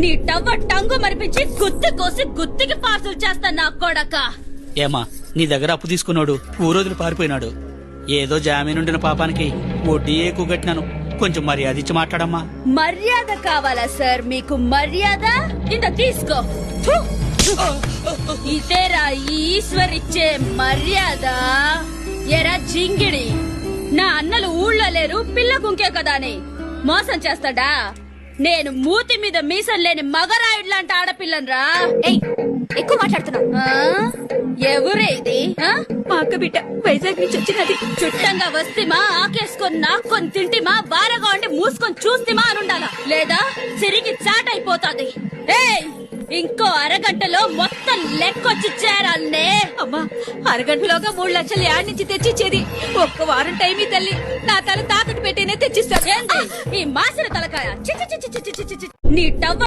నీ టవ్వ టంగు మరిపించి గుత్తి కోసి గుత్తికి పార్సల్ చేస్తా నా కొడక. ఏమా నీ దగ్గర అప్పు తీసుకున్నాడు ఊరోజులు పారిపోయినాడు. ఏదో జామీనుండిన పాపానికి వడ్డీ ఎక్కువ కట్టినాను. కొంచెం మర్యాద ఇచ్చి మాట్లాడమ్మా. మర్యాద కావాలా సార్ మీకు? మర్యాద ఇంత తీసుకో. ఫు! ఇదేరా ఈశ్వర్ ఇచ్చే మర్యాద. ఎరా జింగిడి, నా అన్నలు ఊళ్ళో లేరు, పిల్ల గుంకే కదా అని మోసం చేస్తాడా? నేను మూతి మీద మీసం లేని మగరాయుడు లాంటి ఆడపిల్లనరా. ఎక్కువ మాట్లాడుతున్నావు. ఎవరే ఇది? మా అక్క బిడ్డ వైజాగ్ నుంచి వచ్చినది. చుట్టంగా వస్తేమా ఆకేసుకొని నాక్కొని తింటిమా బారగా ఉండి మూసుకొని చూస్తేమా అని ఉండాలా, లేదా సిరికి చాట్ అయిపోతాది. ఏయ్, ఇంకో అరగంటలో మొత్తం లెక్కొచ్చి చేరాలనే. అమ్మా, అరగంటలోగా 3 లక్షలు యాడ్ నుంచి తెచ్చిచ్చేది. ఒక్క వారం టైం ఈ తల్లి. నా తల తాకట్టు పెట్టేనే తెచ్చిస్తాను. ఏంది ఈ మాసిన తలకాయ? చి చి చి చి చి చి చి. నీ టవ్వ